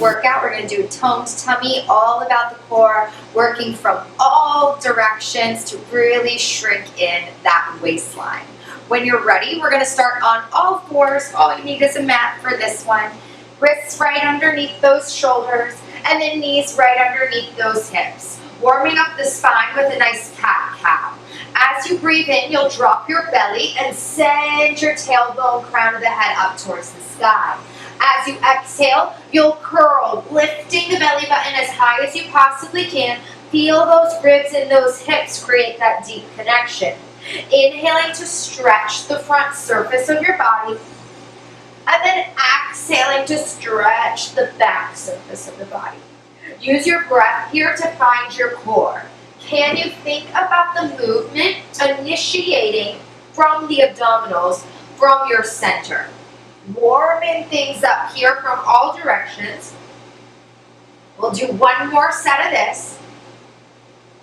workout, we're going to do a toned tummy, all about the core, working from all directions to really shrink in that waistline. When you're ready, we're going to start on all fours. All you need is a mat for this one. Wrists right underneath those shoulders, and then knees right underneath those hips. Warming up the spine with a nice cat-cow. As you breathe in, you'll drop your belly and send your tailbone, crown of the head up towards the sky. As you exhale, you'll curl, lifting the belly button as high as you possibly can. Feel those ribs and those hips create that deep connection. Inhaling to stretch the front surface of your body, and then exhaling to stretch the back surface of the body. Use your breath here to find your core. Can you think about the movement initiating from the abdominals, from your center? Warming things up here from all directions. We'll do one more set of this.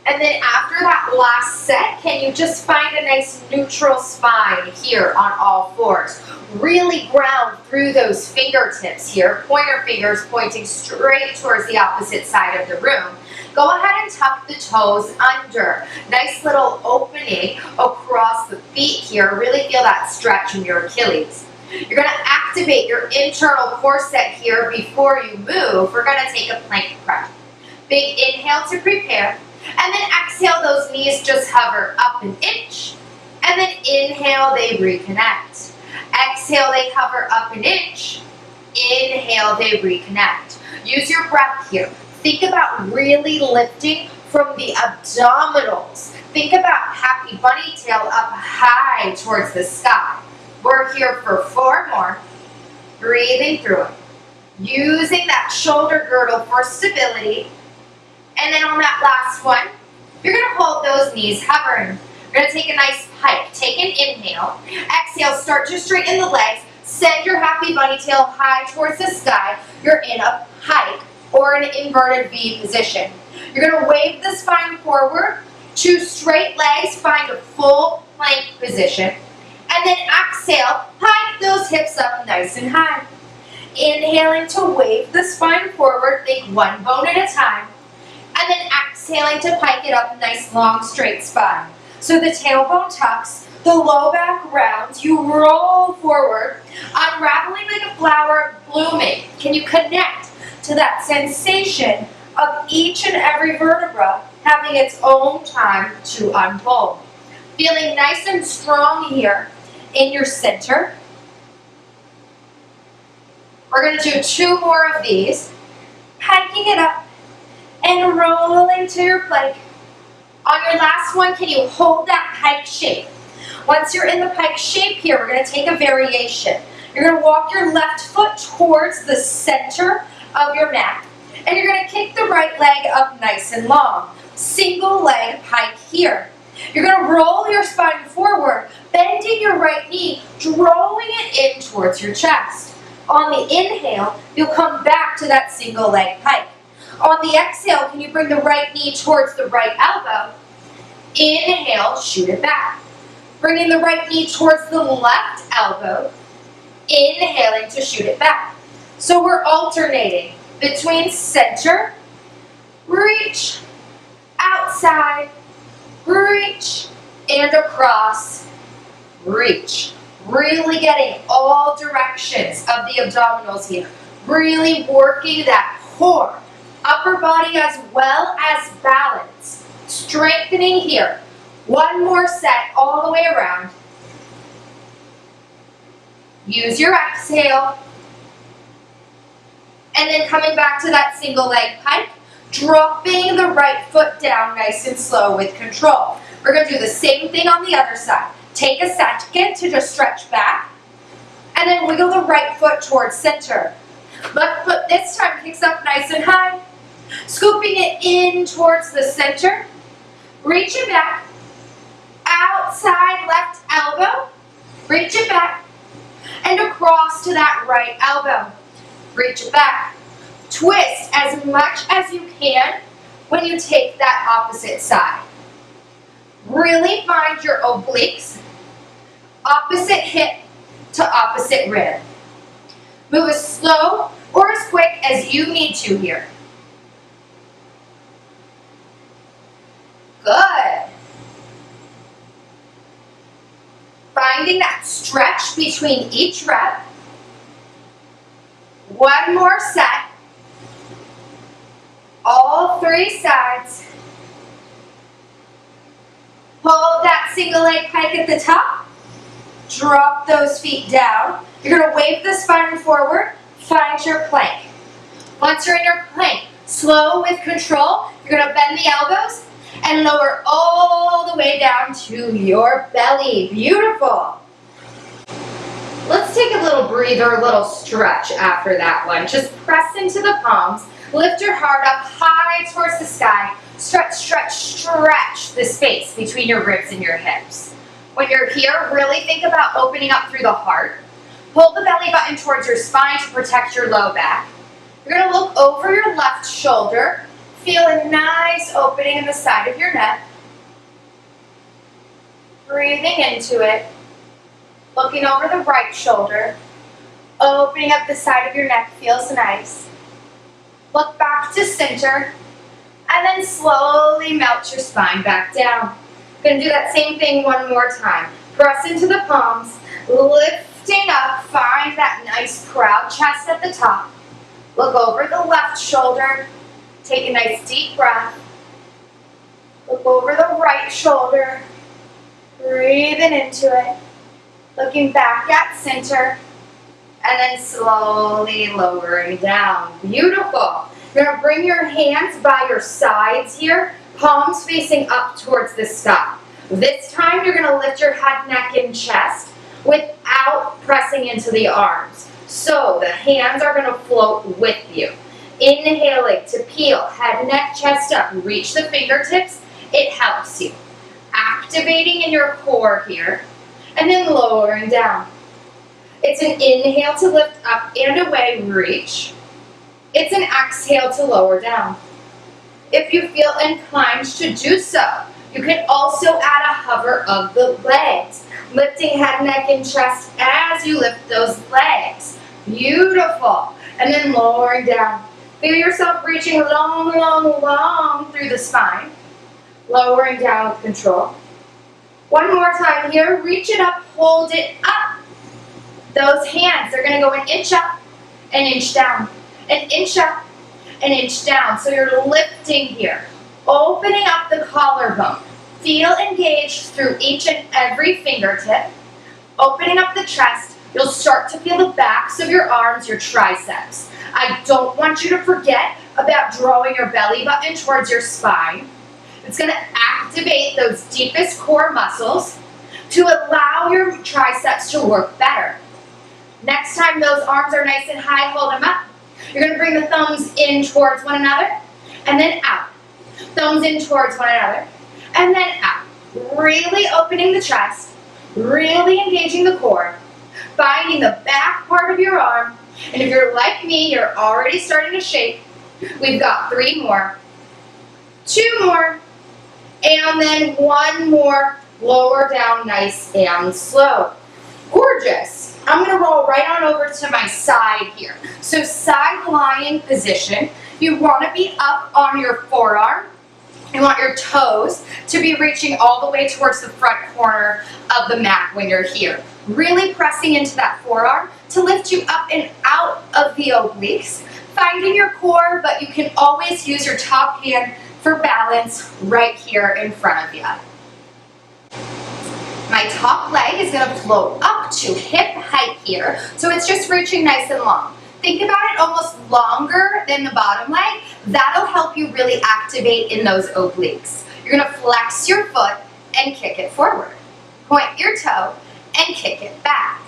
And then after that last set, can you just find a nice neutral spine here on all fours? Really ground through those fingertips here, pointer fingers pointing straight towards the opposite side of the room. Go ahead and tuck the toes under. Nice little opening across the feet here. Really feel that stretch in your Achilles. You're going to activate your internal core set here before you move. We're going to take a plank prep. Big inhale to prepare. And then exhale, those knees just hover up an inch. And then inhale, they reconnect. Exhale, they hover up an inch. Inhale, they reconnect. Use your breath here. Think about really lifting from the abdominals. Think about happy bunny tail up high towards the sky. We're here for 4 more. Breathing through it. Using that shoulder girdle for stability. And then on that last one, you're going to hold those knees hovering. You're going to take a nice pike. Take an inhale. Exhale, start to straighten the legs. Send your happy bunny tail high towards the sky. You're in a pike or an inverted V position. You're going to wave the spine forward. 2 straight legs, find a full plank position. And then exhale, pike those hips up nice and high. Inhaling to wave the spine forward, think 1 bone at a time. And then exhaling to pike it up, nice long straight spine. So the tailbone tucks, the low back rounds, you roll forward, unraveling like a flower blooming. Can you connect to that sensation of each and every vertebra having its own time to unfold? Feeling nice and strong here in your center. We're going to do 2 more of these, hiking it up and rolling to your plank. On your last one, can you hold that pike shape? Once you're in the pike shape here, we're going to take a variation. You're going to walk your left foot towards the center of your mat, and you're going to kick the right leg up nice and long. Single leg pike here. You're going to roll your spine forward, bending your right knee, drawing it in towards your chest. On the inhale, you'll come back to that single leg pike. On the exhale, can you bring the right knee towards the right elbow? Inhale, shoot it back. Bringing the right knee towards the left elbow. Inhaling to shoot it back. So we're alternating between center, reach, outside, reach, and across, reach. Really getting all directions of the abdominals here. Really working that core. Upper body as well as balance. Strengthening here. 1 more set all the way around. Use your exhale. And then coming back to that single leg pike, dropping the right foot down nice and slow with control. We're going to do the same thing on the other side. Take a second to just stretch back. And then wiggle the right foot towards center. Left foot this time kicks up nice and high. Scooping it in towards the center. Reach it back. Outside left elbow. Reach it back. And across to that right elbow. Reach it back. Twist as much as you can when you take that opposite side. Really find your obliques. Opposite hip to opposite rib. Move as slow or as quick as you need to here. Good. Finding that stretch between each rep. One more set. All 3 sides. Hold that single leg pike at the top. Drop those feet down. You're going to wave the spine forward. Find your plank. Once you're in your plank, slow with control. You're going to bend the elbows and lower all the way down to your belly. Beautiful. Let's take a little breather, a little stretch after that one. Just press into the palms. Lift your heart up high towards the sky. Stretch, stretch, stretch the space between your ribs and your hips. When you're here, really think about opening up through the heart. Pull the belly button towards your spine to protect your low back. You're going to look over your left shoulder. Feel a nice opening in the side of your neck. Breathing into it. Looking over the right shoulder. Opening up the side of your neck feels nice. Look back to center. And then slowly melt your spine back down. Going to do that same thing one more time. Press into the palms. Lifting up. Find that nice proud chest at the top. Look over the left shoulder. Take a nice deep breath. Look over the right shoulder. Breathing into it. Looking back at center. And then slowly lowering down. Beautiful. You're going to bring your hands by your sides here. Palms facing up towards the sky. This time you're going to lift your head, neck, and chest without pressing into the arms. So the hands are going to float with you. Inhaling to peel, head, neck, chest up. Reach the fingertips. It helps you. Activating in your core here. And then lowering down. It's an inhale to lift up and away, reach. It's an exhale to lower down. If you feel inclined to do so, you can also add a hover of the legs. Lifting head, neck, and chest as you lift those legs. Beautiful. And then lowering down. Feel yourself reaching long, long, long through the spine. Lowering down with control. One more time here. Reach it up, hold it up. Those hands, they're going to go an inch up, an inch down, an inch up, an inch down. So you're lifting here, opening up the collarbone. Feel engaged through each and every fingertip. Opening up the chest, you'll start to feel the backs of your arms, your triceps. I don't want you to forget about drawing your belly button towards your spine. It's going to activate those deepest core muscles to allow your triceps to work better. Next time those arms are nice and high, hold them up. You're going to bring the thumbs in towards one another and then out. Thumbs in towards one another and then out. Really opening the chest, really engaging the core, finding the back part of your arm. And if you're like me, you're already starting to shake. We've got 3 more, 2 more, and then 1 more. Lower down nice and slow. Gorgeous. I'm going to roll right on over to my side here. So side lying position. You want to be up on your forearm. You want your toes to be reaching all the way towards the front corner of the mat when you're here. Really pressing into that forearm to lift you up and out of the obliques. Finding your core, but you can always use your top hand for balance right here in front of you. My top leg is going to float up to hip height here, so it's just reaching nice and long. Think about it almost longer than the bottom leg. That'll help you really activate in those obliques. You're going to flex your foot and kick it forward. Point your toe and kick it back.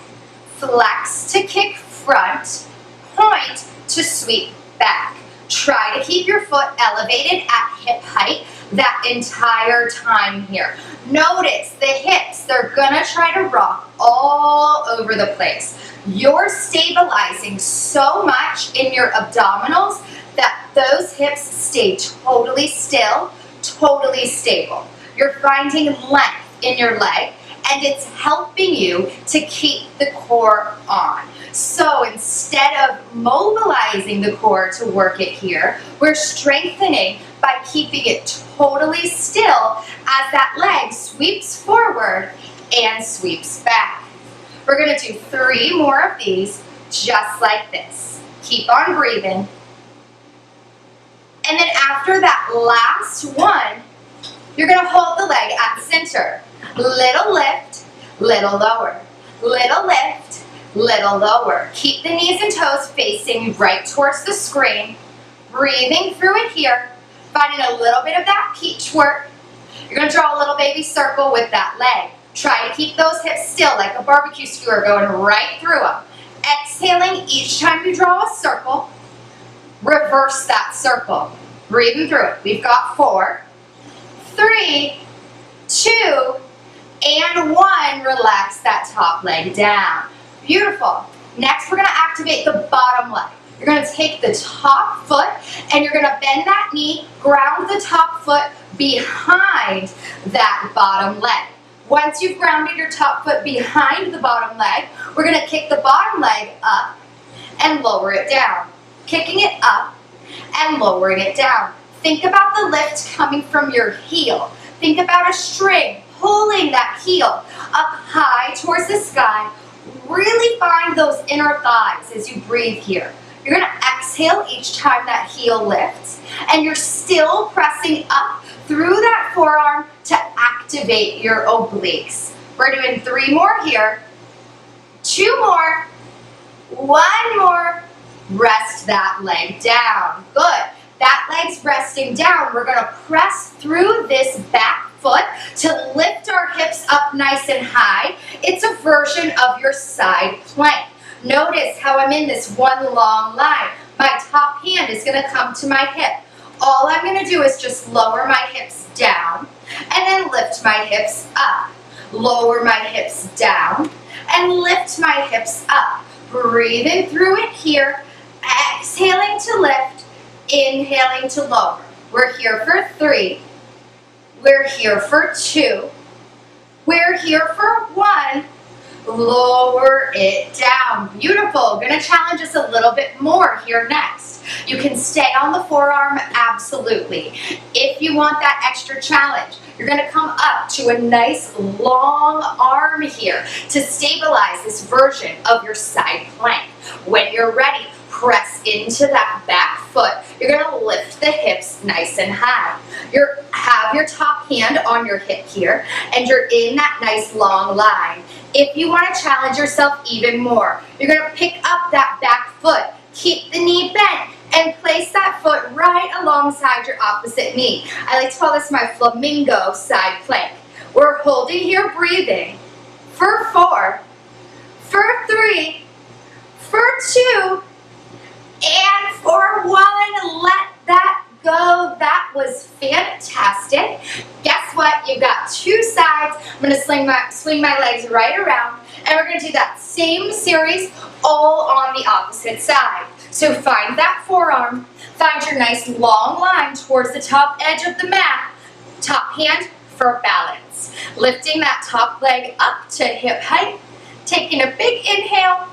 Flex to kick front, point to sweep back. Try to keep your foot elevated at hip height that entire time here. Notice the hips, they're gonna try to rock all over the place. You're stabilizing so much in your abdominals that those hips stay totally still, totally stable. You're finding length in your leg and it's helping you to keep the core on. So instead of mobilizing the core to work it here, we're strengthening by keeping it totally still as that leg sweeps forward and sweeps back. We're going to do 3 more of these just like this. Keep on breathing. And then after that last one, you're going to hold the leg at the center. Little lift, little lower. Little lift, little lower. Keep the knees and toes facing right towards the screen. Breathing through it here. Finding a little bit of that peach work. You're going to draw a little baby circle with that leg. Try to keep those hips still like a barbecue skewer going right through them. Exhaling each time you draw a circle. Reverse that circle. Breathing through it. We've got 4, 3, 2, and 1. Relax that top leg down. Beautiful. Next, we're going to activate the bottom leg. You're going to take the top foot and you're going to bend that knee, ground the top foot behind that bottom leg. Once you've grounded your top foot behind the bottom leg, we're going to kick the bottom leg up and lower it down. Kicking it up and lowering it down. Think about the lift coming from your heel. Think about a string pulling that heel up high towards the sky. Really find those inner thighs as you breathe here. You're going to exhale each time that heel lifts, and you're still pressing up through that forearm to activate your obliques. We're doing 3 more here, 2 more, 1 more. Rest that leg down. Good. That leg's resting down. We're going to press through this back foot to lift our hips up nice and high. It's a version of your side plank. Notice how I'm in this one long line. My top hand is going to come to my hip. All I'm going to do is just lower my hips down and then lift my hips up. Lower my hips down and lift my hips up. Breathing through it here. Exhaling to lift, inhaling to lower. We're here for 3. We're here for 2. We're here for 1. Lower it down. Beautiful. Going to challenge us a little bit more here next. You can stay on the forearm, absolutely. If you want that extra challenge, you're going to come up to a nice long arm here to stabilize this version of your side plank. When you're ready, press into that back foot. You're going to lift the hips nice and high. Have your top hand on your hip here, and you're in that nice long line. If you want to challenge yourself even more, you're going to pick up that back foot. Keep the knee bent and place that foot right alongside your opposite knee. I like to call this my Flamingo side plank. We're holding here, breathing for 4, for 3, for 2, and for 1. Let that go. That was fantastic. Guess what? You've got 2 sides. I'm going to swing my legs right around, and we're going to do that same series all on the opposite side. So find that forearm. Find your nice long line towards the top edge of the mat. Top hand for balance. Lifting that top leg up to hip height. Taking a big inhale.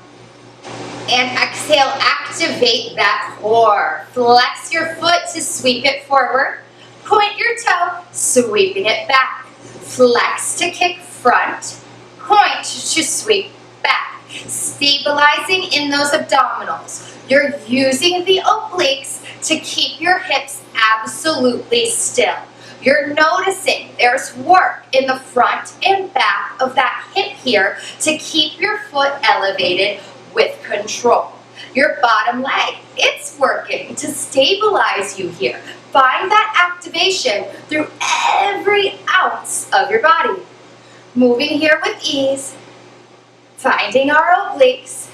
And exhale, activate that core. Flex your foot to sweep it forward. Point your toe, sweeping it back. Flex to kick front. Point to sweep back. Stabilizing in those abdominals. You're using the obliques to keep your hips absolutely still. You're noticing there's work in the front and back of that hip here to keep your foot elevated with control. Your bottom leg, it's working to stabilize you here. Find that activation through every ounce of your body. Moving here with ease, finding our obliques,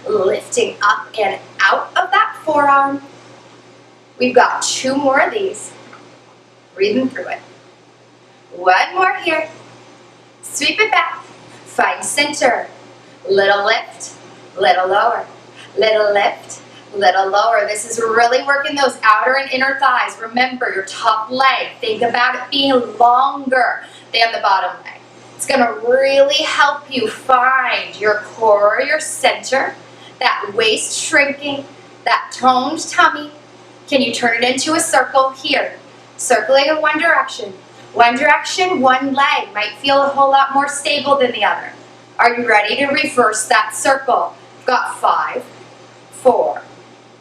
lifting up and out of that forearm. We've got 2 more of these. Breathing through it. 1 more here. Sweep it back. Find center. Little lift. Little lower, little lift, little lower. This is really working those outer and inner thighs. Remember your top leg. Think about it being longer than the bottom leg. It's gonna really help you find your core, your center, that waist shrinking, that toned tummy. Can you turn it into a circle here? Circling in one direction. One direction, one leg might feel a whole lot more stable than the other. Are you ready to reverse that circle? We've got 5, 4,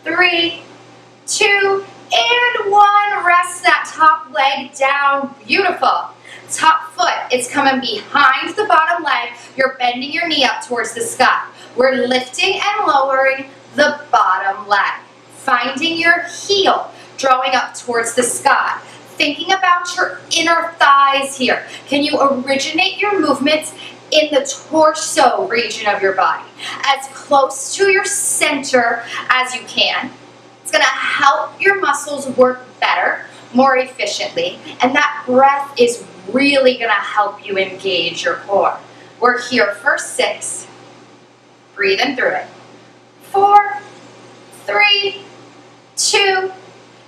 3, 2, and 1. Rest that top leg down. Beautiful. Top foot is coming behind the bottom leg. You're bending your knee up towards the sky. We're lifting and lowering the bottom leg. Finding your heel, drawing up towards the sky. Thinking about your inner thighs here. Can you originate your movements in the torso region of your body? As close to your center as you can. It's gonna help your muscles work better, more efficiently, and that breath is really gonna help you engage your core. We're here for 6. Breathing through it. 4, 3, 2,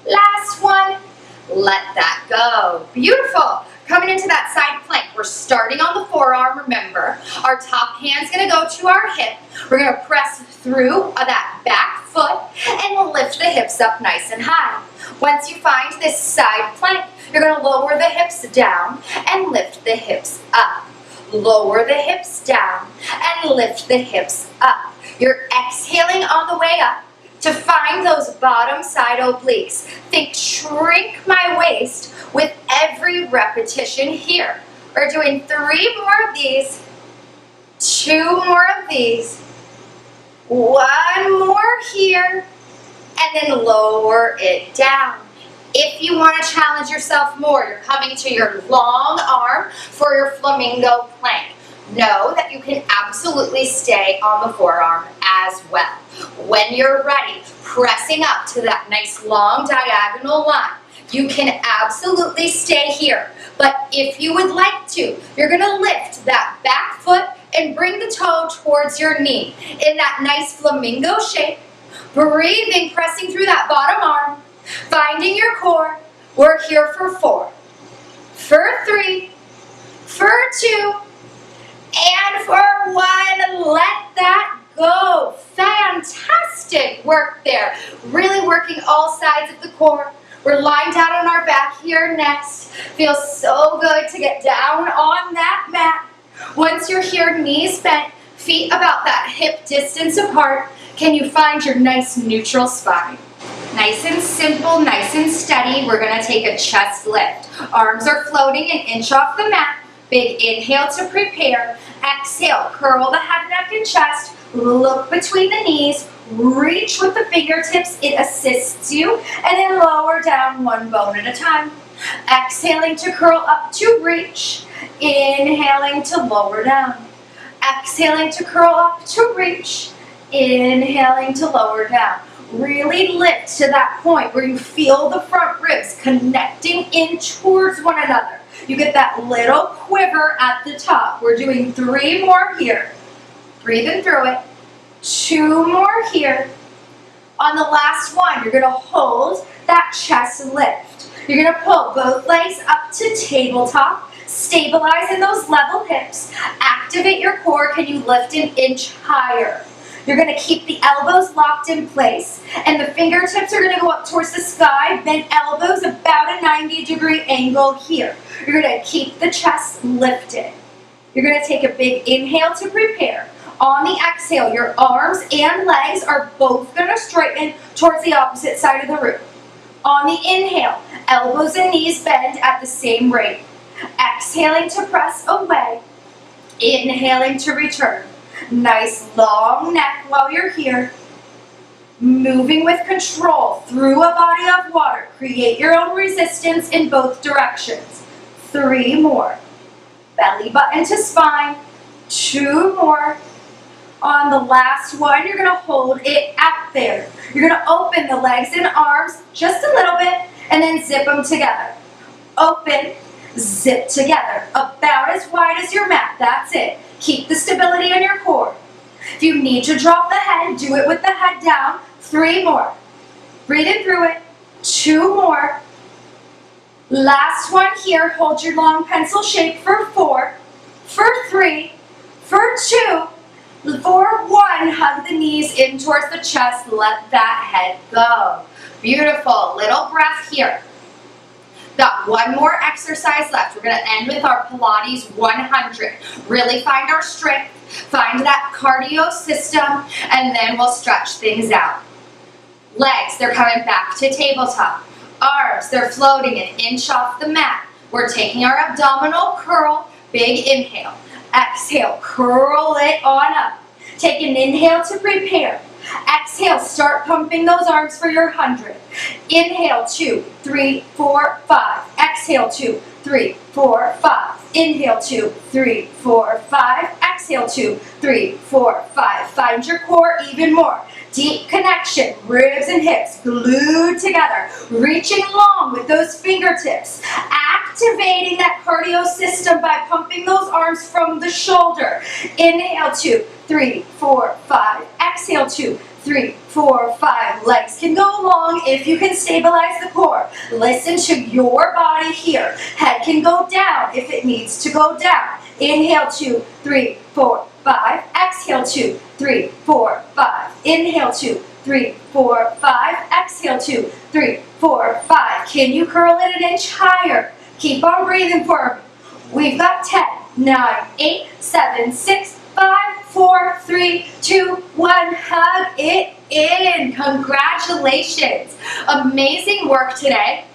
last one. Let that go. Beautiful. Coming into that side plank. We're starting on the forearm, remember. Our top hand's gonna go to our hip. We're gonna press through that back foot and we'll lift the hips up nice and high. Once you find this side plank, you're gonna lower the hips down and lift the hips up. Lower the hips down and lift the hips up. You're exhaling on the way up to find those bottom side obliques. Think shrink my waist with every repetition here. We're doing 3 more of these, 2 more of these, 1 more here, and then lower it down. If you want to challenge yourself more, you're coming to your long arm for your flamingo plank. Know that you can absolutely stay on the forearm as well. When you're ready, pressing up to that nice long diagonal line, you can absolutely stay here. But if you would like to, you're gonna lift that back foot and bring the toe towards your knee in that nice flamingo shape. Breathing, pressing through that bottom arm, finding your core. We're here for 4, for 3, for 2, and for 1. Let that go. Fantastic work there. Really working all sides of the core. We're lying down on our back here next. Feels so good to get down on that mat. Once you're here, knees bent, feet about that hip distance apart, can you find your nice neutral spine? Nice and simple, nice and steady. We're gonna take a chest lift. Arms are floating an inch off the mat. Big inhale to prepare. Exhale, curl the head, neck, and chest. Look between the knees. Reach with the fingertips. It assists you. And then lower down 1 bone at a time. Exhaling to curl up to reach. Inhaling to lower down. Exhaling to curl up to reach. Inhaling to lower down. Really lift to that point where you feel the front ribs connecting in towards one another. You get that little quiver at the top. We're doing 3 more here. Breathing through it. 2 more here. On the last one, you're gonna hold that chest lift. You're gonna pull both legs up to tabletop. Stabilize in those level hips. Activate your core. Can you lift an inch higher? You're gonna keep the elbows locked in place and the fingertips are gonna go up towards the sky, bent elbows about a 90-degree angle here. You're gonna keep the chest lifted. You're gonna take a big inhale to prepare. On the exhale, your arms and legs are both gonna straighten towards the opposite side of the room. On the inhale, elbows and knees bend at the same rate. Exhaling to press away. Inhaling to return. Nice long neck while you're here. Moving with control through a body of water. Create your own resistance in both directions. 3 more. Belly button to spine. 2 more. On the last one, you're gonna hold it out there. You're gonna open the legs and arms just a little bit and then zip them together. Open, zip together. About as wide as your mat, that's it. Keep the stability in your core. If you need to drop the head, do it with the head down. 3 more. Breathing through it. 2 more. Last one here. Hold your long pencil shape for 4, for 3, for 2, for 1, hug the knees in towards the chest, let that head go. Beautiful, little breath here. Got one more exercise left. We're gonna end with our Pilates 100. Really find our strength, find that cardio system, and then we'll stretch things out. Legs, they're coming back to tabletop. Arms, they're floating an inch off the mat. We're taking our abdominal curl, big inhale. Exhale, curl it on up. Take an inhale to prepare. Exhale, start pumping those arms for your 100. Inhale, 2, 3, 4, 5. Exhale, 2, 3, 4, 5. Inhale, 2, 3, 4, 5. Exhale, 2, 3, 4, 5. Find your core even more. Deep connection, ribs and hips glued together. Reaching long with those fingertips. Activating that cardio system by pumping those arms from the shoulder. Inhale, 2, 3, 4, 5. Exhale, 2, 3, 4, 5. Legs can go long if you can stabilize the core. Listen to your body here. Head can go down if it needs to go down. Inhale, 2, 3, 4, 5. Exhale, 2, 3, 4, 5. Inhale, 2, 3, 4, 5. Exhale, 2, 3, 4, 5. Can you curl it an inch higher? Keep on breathing for me. We've got 10, 9, 8, 7, 6, 5, 4, 3, 2, 1. Hug it in. Congratulations. Amazing work today.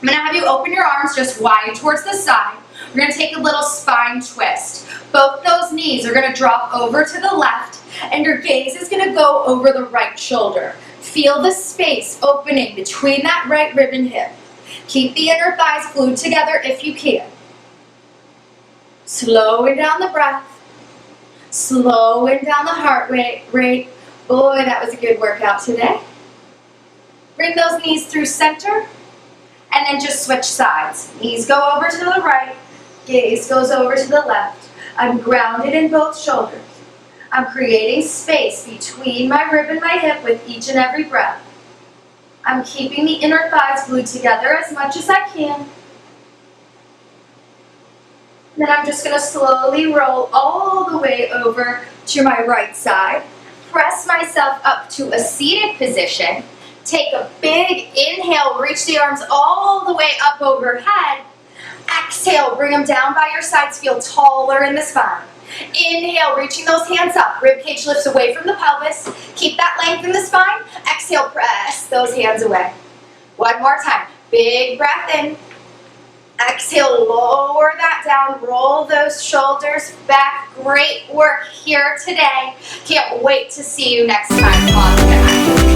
I'm going to have you open your arms just wide towards the side. We're going to take a little spine twist. Both those knees are going to drop over to the left, and your gaze is going to go over the right shoulder. Feel the space opening between that right rib and hip. Keep the inner thighs glued together if you can. Slowing down the breath. Slowing down the heart rate. Boy, that was a good workout today. Bring those knees through center, and then just switch sides. Knees go over to the right, gaze goes over to the left. I'm grounded in both shoulders. I'm creating space between my rib and my hip with each and every breath. I'm keeping the inner thighs glued together as much as I can. Then I'm just going to slowly roll all the way over to my right side. Press myself up to a seated position. Take a big inhale, reach the arms all the way up overhead. Exhale, bring them down by your sides, feel taller in the spine. Inhale, reaching those hands up. Ribcage lifts away from the pelvis. Keep that length in the spine. Exhale, press those hands away. One more time. Big breath in. Exhale, lower that down. Roll those shoulders back. Great work here today. Can't wait to see you next time on that.